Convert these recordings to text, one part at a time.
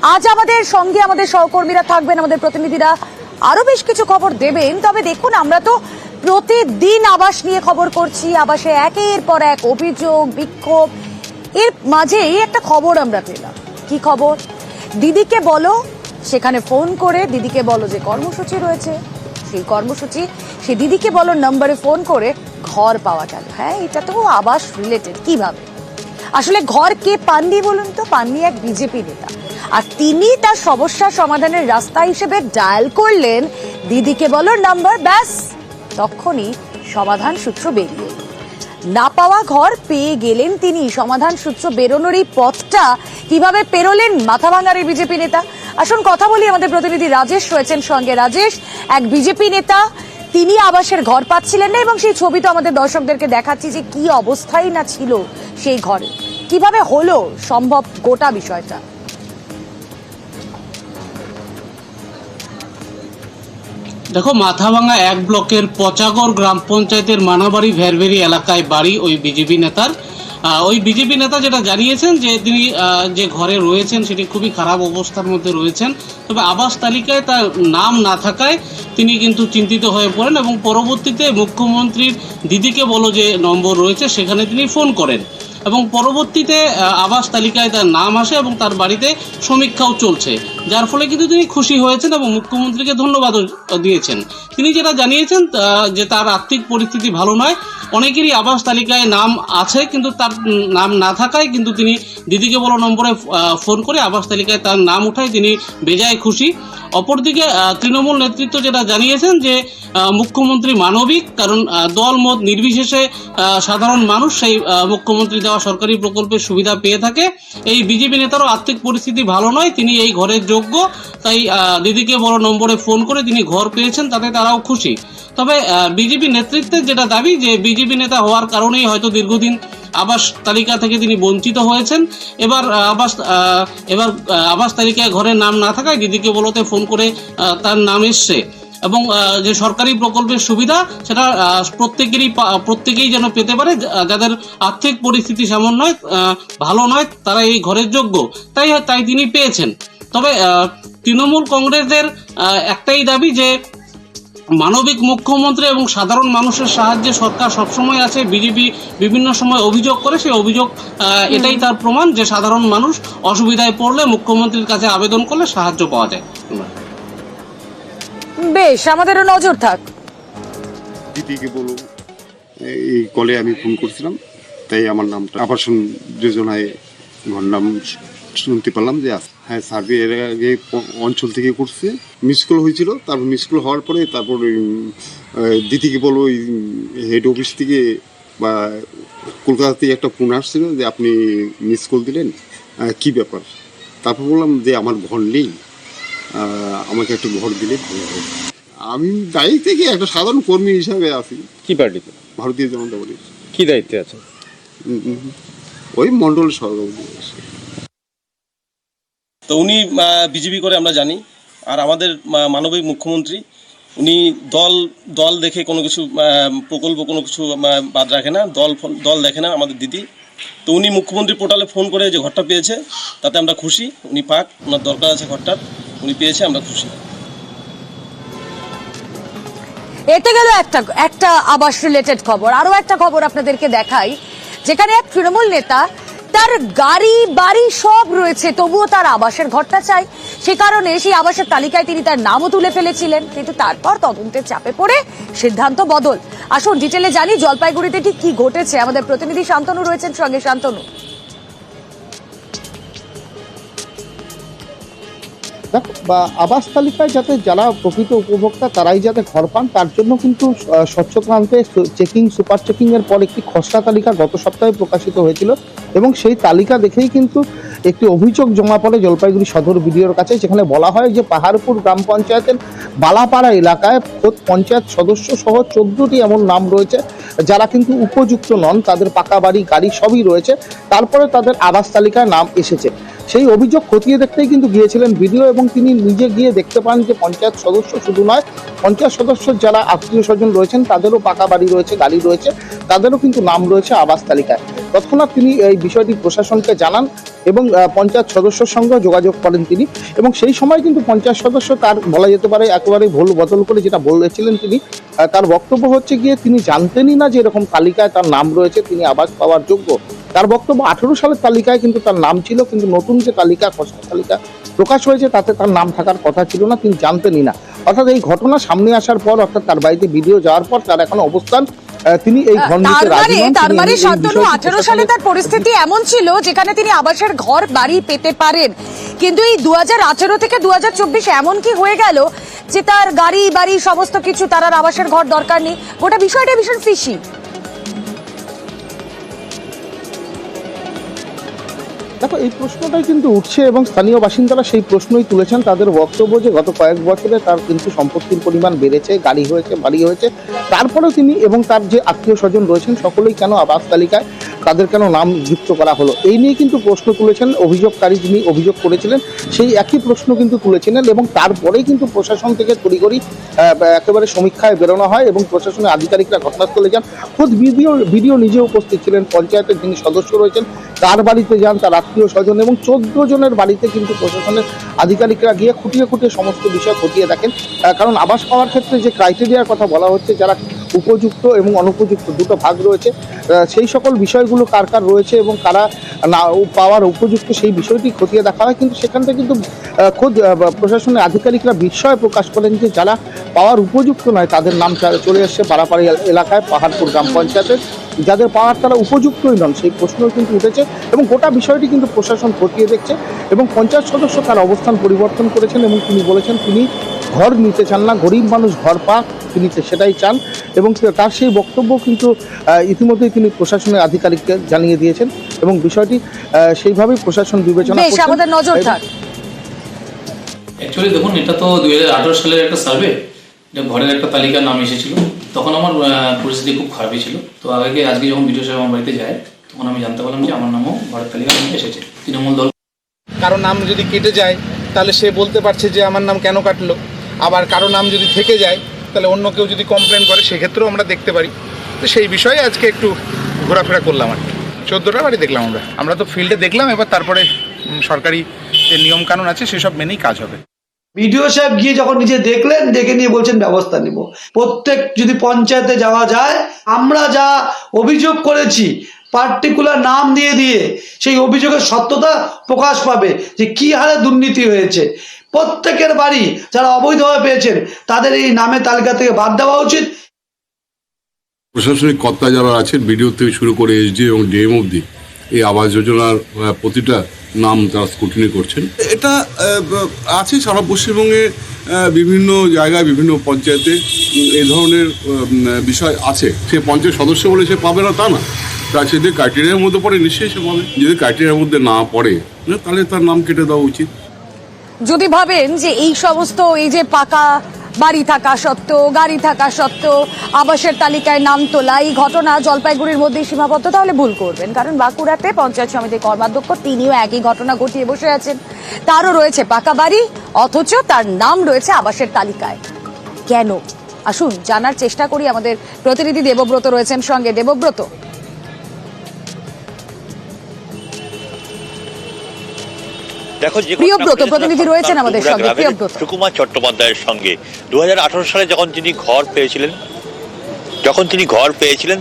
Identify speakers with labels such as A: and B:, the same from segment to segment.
A: আজ আমাদের সঙ্গে আমাদের সহকর্মীরা থাকবেন, আমাদের প্রতিনিধিরা আরো বেশ কিছু খবর দেবেন। তবে দেখুন, আমরা তো প্রতিদিন আবাস নিয়ে খবর করছি, আবাসে একের পর এক অভিযোগ, বিক্ষোভ। এর মাঝেই একটা খবর আমরা পেলাম। কি খবর? দিদিকে বলো, সেখানে ফোন করে দিদিকে বলো যে কর্মসূচি রয়েছে, সেই কর্মসূচি, সেই দিদিকে বলো নম্বরে ফোন করে ঘর পাওয়া গেল। হ্যাঁ, এটা তো আবাস রিলেটেড। কিভাবে আসলে ঘর কে পাননি বলুন তো? পাননি এক বিজেপি নেতা, আর তিনি তার সমস্যা সমাধানের রাস্তা হিসেবে ডায়াল করলেন দিদিকে বলো নাম্বার। ব্যাস, তখনই সমাধান সূত্র বেরিয়ে এলো। না পাওয়া ঘর পেয়ে গেলেন তিনি। সমাধান সূত্র বেরোনোর এই পথটা কিভাবে পেরোলেন মাথা ভাঙার এই বিজেপি নেতা? আসুন কথা বলি, আমাদের প্রতিনিধি রাজেশ রয়েছেন সঙ্গে। রাজেশ, এক বিজেপি নেতা, তিনি আবাসের ঘর পাচ্ছিলেন না, এবং সেই ছবি তো আমাদের দর্শকদেরকে দেখাচ্ছি যে কি অবস্থাই না ছিল সেই ঘরে। কিভাবে হলো সম্ভব গোটা বিষয়টা?
B: দেখো, মাথাভাঙা এক ব্লকের পচাগড় গ্রাম পঞ্চায়েতের মানাবাড়ি ভেরভেরি এলাকায় বাড়ি ওই বিজেপি নেতার। ওই বিজেপি নেতা যেটা জানিয়েছেন যে তিনি যে ঘরে রয়েছেন সেটি খুবই খারাপ অবস্থার মধ্যে রয়েছেন। তবে আবাস তালিকায় তার নাম না থাকায় তিনি কিন্তু চিন্তিত হয়ে পড়েন এবং পরবর্তীতে মুখ্যমন্ত্রীর দিদিকে বলো যে নম্বর রয়েছে সেখানে তিনি ফোন করেন এবং পরবর্তীতে আবাস তালিকায় তার নাম আসে এবং তার বাড়িতে সমীক্ষাও চলছে, যার ফলে কিন্তু তিনি খুশি হয়েছেন এবং মুখ্যমন্ত্রীকে ধন্যবাদও দিয়েছেন। তিনি যেটা জানিয়েছেন যে তার আর্থিক পরিস্থিতি ভালো নয়, অনেকেরই আবাস তালিকায় নাম আছে কিন্তু তার নাম না থাকায় কিন্তু তিনি দিদিকে বলো নম্বরে ফোন করে আবাস তালিকায় তার নাম উঠায় তিনি বেজায় খুশি। অপরদিকে তৃণমূল নেতৃত্ব যেটা জানিয়েছেন যে মুখ্যমন্ত্রী মানবিক, কারণ দল মত নির্বিশেষে সাধারণ মানুষ সেই মুখ্যমন্ত্রী দেওয়া সরকারি প্রকল্পের সুবিধা পেয়ে থাকে। এই বিজেপি নেতারও আর্থিক পরিস্থিতি ভালো নয়, তিনি এই ঘরের যোগ্য, তাই দিদিকে বড় নম্বরে ফোন করে তিনি ঘর পেয়েছেন, তাতে তারাও খুশি। তবে বিজেপি নেতৃত্বের যেটা দাবি যে বিজেপি নেতা হওয়ার কারণেই হয়তো দীর্ঘদিন আবাস তালিকা থেকে তিনি বঞ্চিত হয়েছেন। এবার আবাস তালিকায় ঘরের নাম না থাকায় দিদিকে বলতে ফোন করে তার নাম এসছে এবং যে সরকারি প্রকল্পের সুবিধা সেটা প্রত্যেকেই যেন পেতে পারে, যাদের আর্থিক পরিস্থিতি সেমন নয়, ভালো নয়, তারা এই ঘরের যোগ্য, তাই তিনি পেয়েছেন। তবে তৃণমূল কংগ্রেসের একটাই দাবি যে মানবিক মুখ্যমন্ত্রী এবং সাধারণ মানুষের সাহায্যে সরকার সবসময় আছে। বিজেপি বিভিন্ন সময় অভিযোগ করে, সেই অভিযোগ এটাই তার প্রমাণ যে সাধারণ মানুষ অসুবিধায় পড়লে মুখ্যমন্ত্রীর কাছে আবেদন করলে সাহায্য পাওয়া যায়।
A: বেশ, আমাদেরও নজর থাক।
C: দিদিকে বলো, এই কলে আমি ফোন করছিলাম, তাই আমার নামটা আবাসন যোজনায় ঘর নাম শুনতে পেলাম যে হ্যাঁ, সার্ভে এর আগে অঞ্চল থেকে করছে, মিস কল হয়েছিল। তারপর মিস কল হওয়ার পরে তারপর দিদিকে বলো ওই হেড অফিস থেকে বা কলকাতা থেকে একটা ফোন আসছিল যে আপনি মিস কল দিলেন, কি ব্যাপার? তারপর বললাম যে আমার ঘর নেই, আমাকে একটা ঘর দিলে ভালো হবে। আমি দায়ী থেকে একটা সাধারণ কর্মী হিসাবে আছি।
D: কি পার্টিতে?
C: ভারতীয় জনতা পার্টি।
D: কি দায়িত্বে আছে?
C: ওই মন্ডল সভাপতি।
E: তো উনি বিজেপি করে আমরা জানি, আর আমাদের মানবিক মুখ্যমন্ত্রী, উনি দল দেখে কোনো কিছু প্রকল্প কোনো কিছু বাদ রাখে না, দল দেখে না আমাদের দিদি। তো উনি মুখ্যমন্ত্রী পোর্টালে ফোন করে যে ঘরটা পেয়েছে তাতে আমরা খুশি। উনি পাক, ওনার দরকার আছে ঘরটার, উনি পেয়েছে, আমরা খুশি।
A: এতে গেল একটা আবাস রিলেটেড খবর। আরো একটা খবর আপনাদেরকে দেখাই, যেখানে এক তৃণমূল নেতা, তার গাড়ি বাড়ি সব রয়েছে, তবুও তার আবাসের ঘরটা চাই। সে কারণে সেই আবাসের তালিকায় তিনি তার নামও তুলে ফেলেছিলেন, কিন্তু তারপর তদন্তের চাপে পড়ে সিদ্ধান্ত বদল। আসুন ডিটেলে জানি জলপাইগুড়িতে ঠিক কি ঘটেছে। আমাদের প্রতিনিধি শান্তনু রয়েছেন সঙ্গে। শান্তনু,
F: বা আবাস তালিকায় যাতে যারা প্রকৃত উপভোক্তা তারাই যাতে ঘর পান, তার জন্য কিন্তু স্বচ্ছক্রান্তে সুপার চেকিং এর পর একটি খসড়া তালিকা গত সপ্তাহে প্রকাশিত হয়েছিল এবং সেই তালিকা দেখেই কিন্তু একটি অভিযোগ জমা পড়ে জলপাইগুড়ি সদর বিডিওর কাছে, যেখানে বলা হয় যে পাহাড়পুর গ্রাম পঞ্চায়েতের বালাপাড়া এলাকায় খোদ পঞ্চায়েত সদস্য সহ 14টি এমন নাম রয়েছে যারা কিন্তু উপযুক্ত নন, তাদের পাকা বাড়ি গাড়ি সবই রয়েছে, তারপরে তাদের আবাস তালিকায় নাম এসেছে। সেই অভিযোগ খতিয়ে দেখতেই কিন্তু গিয়েছিলেন বিডিও, এবং তিনি নিজে গিয়ে দেখতে পান যে পঞ্চায়েত সদস্য শুধু নয়, পঞ্চায়েত সদস্যর যারা আত্মীয় স্বজন রয়েছেন তাদেরও পাকা বাড়ি রয়েছে, গাড়ি রয়েছে, তাদেরও কিন্তু নাম রয়েছে আবাস তালিকায়। তৎক্ষণাৎ তিনি এই বিষয়টি প্রশাসনকে জানান এবং পঞ্চায়েত সদস্যর সঙ্গে যোগাযোগ করেন তিনি, এবং সেই সময় কিন্তু পঞ্চায়েত সদস্য তার বলা যেতে পারে একেবারে ভুল বদল করে যেটা বলেছিলেন তিনি, তার বক্তব্য হচ্ছে গিয়ে তিনি জানতেনই না যে এরকম তালিকায় তার নাম রয়েছে, তিনি আবাস পাওয়ার যোগ্য। তার বক্তব্য 18 সালের তালিকায় কিন্তু তার নাম ছিল, কিন্তু নতুন যে তালিকা, খসড়া তালিকা প্রকাশ হয়েছে তাতে তার নাম থাকার কথা ছিল না, তিনি জানতেনই না। অর্থাৎ এই ঘটনা সামনে আসার পর, অর্থাৎ তার বাড়িতে ভিডিও যাওয়ার পর তার এখন অবস্থান, তিনি এই ঘর নিতে রাজি নন।
A: তার মানে শান্তনু 18 সালে তার পরিস্থিতি এমন ছিল যেখানে তিনি আবাসের ঘর বাড়ি পেতে পারেন, কিন্তু এই 2018 থেকে 2024 এমন কি হয়ে গেল যে তার গাড়ি বাড়ি সমস্ত কিছু, তার আর আবাসের ঘর দরকার নেই। গোটা বিষয়টা ভীষণ ফিশি।
F: দেখো, এই প্রশ্নটাই কিন্তু উঠছে এবং স্থানীয় বাসিন্দারা সেই প্রশ্নই তুলেছেন। তাদের বক্তব্য যে গত কয়েক বছরে তার কিন্তু সম্পত্তির পরিমাণ বেড়েছে, গাড়ি হয়েছে, বাড়ি হয়েছে, তারপরেও তিনি এবং তার যে আত্মীয় স্বজন রয়েছেন সকলেই কেন আবাস তালিকায় তাদের কেন নাম যুক্ত করা হলো, এই নিয়ে কিন্তু প্রশ্ন তুলেছেন অভিযোগকারী, যিনি অভিযোগ করেছিলেন সেই একই প্রশ্ন কিন্তু তুলেছিলেন। এবং তারপরেই কিন্তু প্রশাসন থেকে তড়িঘড়ি একেবারে সমীক্ষায় বেরোনো হয় এবং প্রশাসনের আধিকারিকরা ঘটনাস্থলে যান। খোদ ভিডিও নিজে উপস্থিত ছিলেন, পঞ্চায়েতের যিনি সদস্য রয়েছেন তার বাড়িতে যান, তার আত্মীয় স্বজন এবং 14 জনের বাড়িতে কিন্তু প্রশাসনের আধিকারিকরা গিয়ে খুঁটিয়ে সমস্ত বিষয় খতিয়ে দেখেন। কারণ আবাস পাওয়ার ক্ষেত্রে যে ক্রাইটেরিয়ার কথা বলা হচ্ছে, যারা উপযুক্ত এবং অনুপযুক্ত দুটো ভাগ রয়েছে, সেই সকল বিষয়গুলো কার কার রয়েছে এবং কারা না পাওয়ার উপযুক্ত সেই বিষয়টি খতিয়ে দেখা হয়। কিন্তু সেখান থেকে কিন্তু খোদ প্রশাসনের আধিকারিকরা বিস্ময় প্রকাশ করেন যে যারা পাওয়ার উপযুক্ত নয় তাদের নাম চলে এসছে পাড়াপাড়ি এলাকায়, পাহাড়পুর গ্রাম পঞ্চায়েতের, যাদের পাওয়ার তারা উপযুক্তই নন সেই প্রশ্ন কিন্তু উঠেছে এবং গোটা বিষয়টি কিন্তু প্রশাসন খতিয়ে দেখছে। এবং পঞ্চায়েত সদস্য তার অবস্থান পরিবর্তন করেছেন এবং তিনি বলেছেন তিনি ঘর নিতে চান না, গরিব মানুষ ঘর পাক, তিনি সেটাই চান। এবং তার সেই বক্তব্য কিন্তু ইতিমধ্যেই তিনি প্রশাসনের আধিকারিককে জানিয়ে দিয়েছেন এবং বিষয়টি সেইভাবেই প্রশাসন বিবেচনা করছে।
A: আমাদের নজর থাক।
D: অ্যাকচুয়ালি দেখুন, এটা তো 2018 সালের একটা সার্ভে, এটা ঘরের একটা তালিকার নাম এসেছিল। তখন আমার পরিস্থিতি খুব খারাপই ছিল। তো আজকে যখন ভিডিও সাহেব আমার বাড়িতে যায় তখন আমি জানতে পারলাম যে আমার নামও ঘরের তালিকার নামে এসেছে। তৃণমূল দল
G: কারো নাম যদি কেটে যায় তাহলে সে বলতে পারছে যে আমার নাম কেন কাটলো, আবার কারো নাম যদি থেকে যায় তাহলে অন্য কেউ যদি কমপ্লেন করে সেক্ষেত্রেও আমরা দেখতে পারি। তো সেই বিষয়ে আজকে একটু ঘোরাফেরা করলাম আর কি। 14টা বাড়ি দেখলাম আমরা তো ফিল্ডে দেখলাম, এবার তারপরে সরকারি যে নিয়মকানুন আছে সেসব মেনেই কাজ হবে।
H: বিডিও সাহেব গিয়ে যখন নিজে দেখলেন, দেখে নিয়ে বলছেন ব্যবস্থা নিব। প্রত্যেক যদি পঞ্চায়েতে যাওয়া যায়, আমরা যা অভিযোগ করেছি পার্টিকুলার নাম দিয়ে সেই অভিযোগের সত্যতা প্রকাশ পাবে যে কি হারে দুর্নীতি হয়েছে। প্রত্যেকের বাড়ি যারা অবৈধভাবে পেয়েছেন তাদের এই নামের তালিকা থেকে বাদ দেওয়া উচিত।
I: প্রশাসনিক কর্তা যারা আছেন, বিডিও থেকে শুরু করে এসডি এবং ডিএম অবধি, এই আবাস যোজনার প্রতিটা নাম তারা স্ক্রুটিনি করছেন। এটা আছে সারা পশ্চিমবঙ্গে বিভিন্ন জায়গায়, বিভিন্ন পঞ্চায়েতে এই ধরনের বিষয় আছে। সে পঞ্চায়েত সদস্য বলে সে পাবে না তা না, তা সে যে ক্রাইটেরিয়ার মধ্যে পড়ে নিশ্চয়ই সে পাবে। যদি ক্রাইটেরিয়ার মধ্যে না পড়ে তাহলে তার নাম কেটে দেওয়া উচিত।
A: যদি ভাবেন যে এই সমস্ত এই যে পাকা বাড়ি থাকা সত্ত্বেও, গাড়ি থাকা সত্ত্বেও আবাসের তালিকায় নাম তোলা, এই ঘটনা জলপাইগুড়ির মধ্যেই সীমাবদ্ধ, তাহলে ভুল করবেন। কারণ বাঁকুড়াতে পঞ্চায়েত সমিতির কর্মাধ্যক্ষ তিনিও একই ঘটনা ঘটিয়ে বসে আছেন। তারও রয়েছে পাকা বাড়ি, অথচ তার নাম রয়েছে আবাসের তালিকায়। কেন? আসুন জানার চেষ্টা করি। আমাদের প্রতিনিধি দেবব্রত রয়েছেন সঙ্গে। দেবব্রত,
J: দেখো,
A: প্রিয়ব্রত প্রতিনিধি রয়েছেন আমাদের সঙ্গে। প্রিয়ব্রত,
J: সুকুমার চট্টোপাধ্যায়ের সঙ্গে 2018 সালে যখন তিনি ঘর পেয়েছিলেন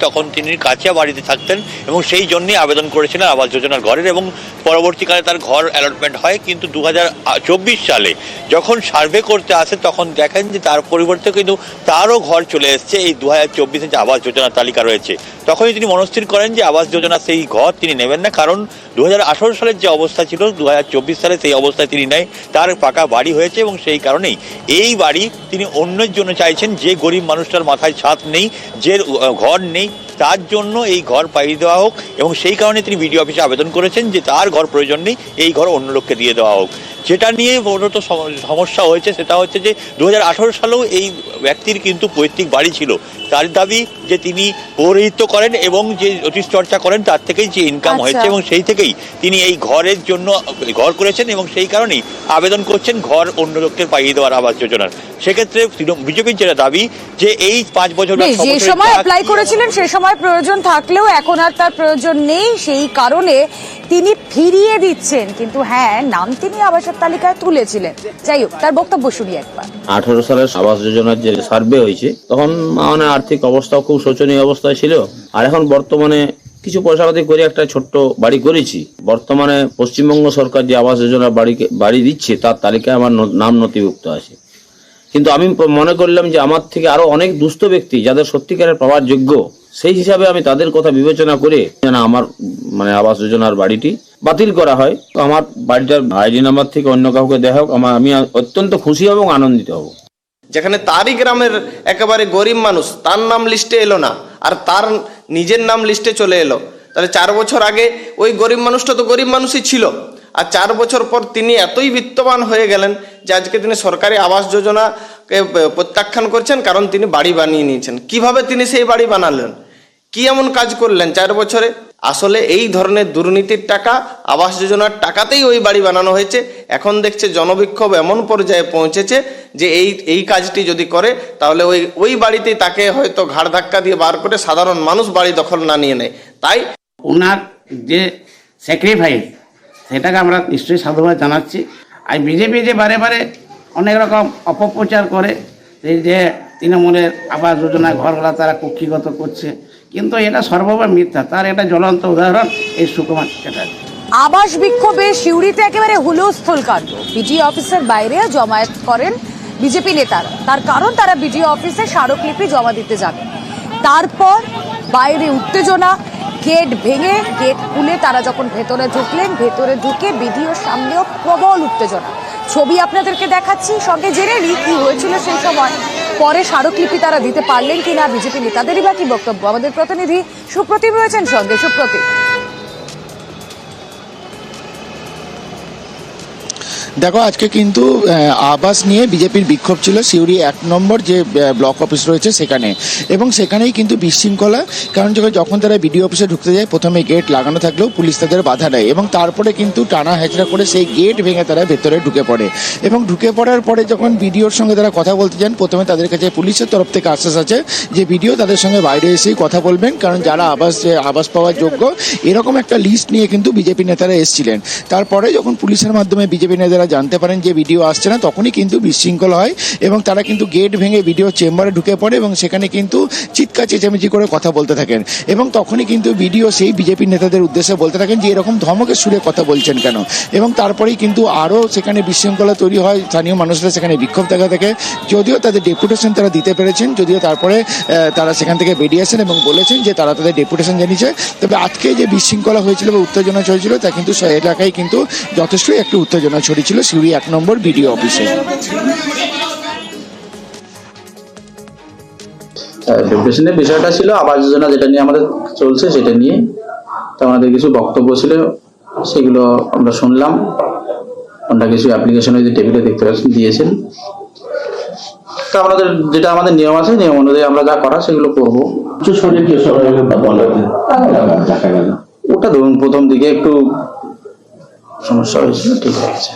J: তখন তিনি কাঁচা বাড়িতে থাকতেন এবং সেই জন্যই আবেদন করেছিলেন আবাস যোজনার ঘরের, এবং পরবর্তীকালে তার ঘর অ্যালটমেন্ট হয়। কিন্তু 2024 সালে যখন সার্ভে করতে আসে তখন দেখেন যে তার পরিবর্তে কিন্তু তারও ঘর চলে এসছে এই 2024-এ যে আবাস যোজনার তালিকা রয়েছে। তখনই তিনি মনস্থির করেন যে আবাস যোজনা সেই ঘর তিনি নেবেন না, কারণ 2018 সালের যে অবস্থা ছিল 2024 সালে সেই অবস্থায় তিনি নেয়। তার পাকা বাড়ি হয়েছে এবং সেই কারণেই এই বাড়ি তিনি অন্যের জন্য চাইছেন, যে গরিব মানুষটার মাথায় ছাদ নেই, যে ঘর নেই, তার জন্য এই ঘর পাইয়ে দেওয়া হোক। এবং সেই কারণে তিনি বিডিও অফিসে আবেদন করেছেন যে তার ঘর প্রয়োজন নেই, এই ঘর অন্য লোককে দিয়ে দেওয়া হোক। যেটা নিয়ে মূলত সমস্যা হয়েছে সেটা হচ্ছে যে 2018 সালেও এই ব্যক্তির কিন্তু পৈতৃক বাড়ি ছিল। তার দাবি যে তিনি পৌরোহিত্য করেন এবং যে জ্যোতিষ চর্চা করেন তার থেকেই যে ইনকাম হয়েছে এবং সেই থেকেই তিনি এই ঘরের জন্য ঘর করেছেন এবং সেই কারণেই আবেদন করছেন ঘর অন্য লোককে পাইয়ে দেওয়ার আবাস যোজনার। সেক্ষেত্রে বিজেপির যেটা দাবি যে এই 5 বছর
A: যে সময় অ্যাপ্লাই করেছিলেন সে সময় প্রয়োজন থাকলেও এখন আর তার প্রয়োজন নেই, সেই কারণে তিনি ফিরিয়ে দিচ্ছেন। কিন্তু হ্যাঁ, নাম তিনি আবাসের তালিকায় তুলেছিলেন। যাই হোক, তার বক্তব্য শুনি একবার।
K: 18 সালের আবাস যোজনার যে সার্ভে হয়েছে তখন মানে আর্থিক অবস্থা খুব শোচনীয় অবস্থায় ছিল। আর এখন বর্তমানে কিছু পয়সাপাতি করে একটা ছোট্ট বাড়ি করেছি। বর্তমানে পশ্চিমবঙ্গ সরকার যে আবাস যোজনার বাড়ি দিচ্ছে তার তালিকায় আমার নাম নথিভুক্ত আছে। কিন্তু আমি মনে করলাম যে আমার থেকে আরো অনেক দুস্থ ব্যক্তি যাদের সত্যিকারের পাওয়ার যোগ্য, সেই হিসাবে আমি তাদের কথা বিবেচনা করে যেন আমার মানে আবাস যোজনার বাড়িটি বাতিল করা হয়। তো আমার বাড়িটার আইডি নাম্বার থেকে অন্য কাউকে দেওয়া হোক, আমি অত্যন্ত খুশি হব এবং আনন্দিত হব।
E: যেখানে তারই গ্রামের একেবারে গরিব মানুষ, তার নাম লিস্টে এলো না আর তার নিজের নাম লিস্টে চলে এলো, তাহলে 4 বছর আগে ওই গরিব মানুষটা তো গরিব মানুষই ছিল, আর 4 বছর পর তিনি এতই বিত্তবান হয়ে গেলেন যে আজকে তিনি সরকারি আবাস যোজনাকে প্রত্যাখ্যান করছেন, কারণ তিনি বাড়ি বানিয়ে নিয়েছেন। কিভাবে তিনি সেই বাড়ি বানালেন, কি এমন কাজ করলেন 4 বছরে? আসলে এই ধরনের দুর্নীতির টাকা, আবাস যোজনার টাকাতেই ওই বাড়ি বানানো হয়েছে। এখন দেখছে জনবিক্ষোভ এমন পর্যায়ে পৌঁছেছে যে এই কাজটি যদি করে তাহলে ওই বাড়িতেই তাকে হয়তো ঘাড় ধাক্কা দিয়ে বার করে সাধারণ মানুষ বাড়ি দখল না নিয়ে নেয়। তাই
L: ওনার যে স্যাক্রিফাইস সেটাকে আমরা নিশ্চয়ই সাধুবাদ জানাচ্ছি। আর বিজেপি যে বারে বারে অনেক রকম অপপ্রচার করে যে তৃণমূলের আবাস যোজনা ঘরগুলা তারা কক্ষিগত করছে, কিন্তু এটা সর্ববার মিথ্যা। তার একটা জ্বলন্ত উদাহরণ এই সুকুমার চ্যাটার্জি।
A: আবাস বিক্ষোভে সিউড়িতে একেবারে হুলস্থুল কাণ্ড। বিডিও অফিসের বাইরে জমায়েত করেন বিজেপি নেতারা। তার কারণ তারা বিডিও অফিসে স্মারকলিপি জমা দিতে যাবেন। তারপর বাইরে উত্তেজনা, গেট ভেঙে গেট খুলে তারা যখন ভেতরে ঢুকলেন, ভেতরে ঢুকে বিডিওর সামনেও প্রবল উত্তেজনা। ছবি আপনাদেরকে দেখাচ্ছি, সঙ্গে জেনে নিই কি হয়েছিল সেই সময়। পরে স্মারকলিপি তারা দিতে পারলেন কিনা, বিজেপি নেতাদেরই বা কি বক্তব্য, আমাদের প্রতিনিধি সুপ্রতিম রয়েছেন সঙ্গে। সুপ্রতিম,
F: দেখো, আজকে কিন্তু আবাস নিয়ে বিজেপির বিক্ষোভ ছিল সিউড়ি 1 নম্বর যে ব্লক অফিস রয়েছে সেখানে, এবং সেখানেই কিন্তু বিশৃঙ্খলা। কারণ যখন তারা বিডিও অফিসে ঢুকতে যায় প্রথমে গেট লাগানো থাকলেও পুলিশ তাদের বাধা দেয়, এবং তারপরে কিন্তু টানা হেঁচড়া করে সেই গেট ভেঙে তারা ভেতরে ঢুকে পড়ে। এবং ঢুকে পড়ার পরে যখন বিডিওর সঙ্গে তারা কথা বলতে যান, প্রথমে তাদের কাছে পুলিশের তরফ থেকে আশ্বাস আছে যে বিডিও তাদের সঙ্গে বাইরে এসেই কথা বলবেন, কারণ যারা আবাস পাওয়ার যোগ্য এরকম একটা লিস্ট নিয়ে কিন্তু বিজেপি নেতারা এসেছিলেন। তারপরে যখন পুলিশের মাধ্যমে বিজেপি নেতারা জানতে পারেন যে ভিডিও আসছে না, তখনই কিন্তু বিশৃঙ্খলা হয় এবং তারা কিন্তু গেট ভেঙে ভিডিও চেম্বারে ঢুকে পড়ে এবং সেখানে কিন্তু চিৎকার চেঁচামেচি করে কথা বলতে থাকেন। এবং তখনই কিন্তু ভিডিও সেই বিজেপি নেতাদের উদ্দেশ্যে বলতে থাকেন যে এরকম ধমকের সুরে কথা বলছেন কেন। এবং তারপরেই কিন্তু আরও সেখানে বিশৃঙ্খলা তৈরি হয়, স্থানীয় মানুষরা সেখানে বিক্ষোভ দেখা থাকে। যদিও তাদের ডেপুটেশন তারা দিতে পেরেছেন, যদিও তারপরে তারা সেখান থেকে বেরিয়েছেন এবং বলেছেন যে তারা তাদের ডেপুটেশন জানিয়েছে। তবে আজকে যে বিশৃঙ্খলা হয়েছিল বা উত্তেজনা চলছিল তা কিন্তু সেই এলাকায় কিন্তু যথেষ্টই একটু উত্তেজনা ছড়িয়েছিল সিউড়ি 1 নম্বর বিডিও অফিসে।
K: ডেপুটেশনের বিষয়টা ছিল আবাস যোজনা যেটা নিয়ে আমাদের চলছে সেটা নিয়ে, তো আমাদের কিছু বক্তব্য ছিল সেগুলো আমরা শুনলাম। আমরা কিছু অ্যাপ্লিকেশন ওই যে টেবিলে দেখতে পাচ্ছেন দিয়েছেন, তো আমাদের যেটা আমাদের নিয়ম আছে নিয়ম অনুযায়ী আমরা যা করা সেগুলো করবো। ওটা ধরুন প্রথম দিকে একটু সমস্যা হয়েছিল, ঠিক আছে।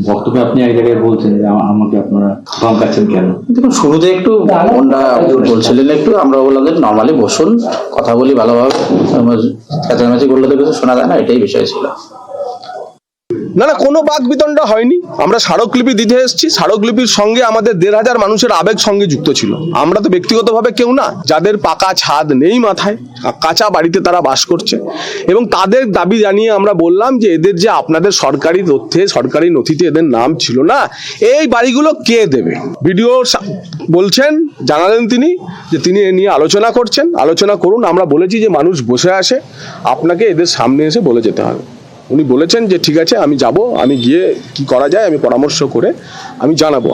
M: বক্তব্যে আপনি এক জায়গায় বলছেন যে আমাকে আপনারা ধমকাচ্ছেন কেন?
K: দেখুন শুরুতে একটু ওনারা বলছিলেন, একটু আমরা বললাম যে নর্মালি বসুন কথা বলি ভালোভাবে, চেঁচামেচি করলে তো কিছু শোনা যায় না, এটাই বিষয় ছিল।
N: না না, কোনো বাক বিতণ্ডা হয়নি। আমরা স্মারকলিপি দিতে এসেছি, স্মারকলিপির সঙ্গে আমাদের 1,500 মানুষের আবেগ সঙ্গে যুক্ত ছিল। আমরা তো ব্যক্তিগতভাবে কেউ না, যাদের পাকা ছাদ নেই মাথায়, কাঁচা বাড়িতে তারা বাস করছে, এবং তাদের দাবি জানিয়ে আমরা বললাম যে এদের যে আপনাদের সরকারি তথ্যে সরকারি নথিতে এদের নাম ছিল না, এই বাড়িগুলো কে দেবে? ভিডিও বলছেন, জানালেন তিনি যে তিনি এ নিয়ে আলোচনা করছেন, আলোচনা করুন। আমরা বলেছি যে মানুষ বসে আসে, আপনাকে এদের সামনে এসে বলে যেতে হবে। উনি বলেছেন যে ঠিক আছে আমি যাব, আমি গিয়ে কি করা যায় আমি পরামর্শ করে আমি জানাবো।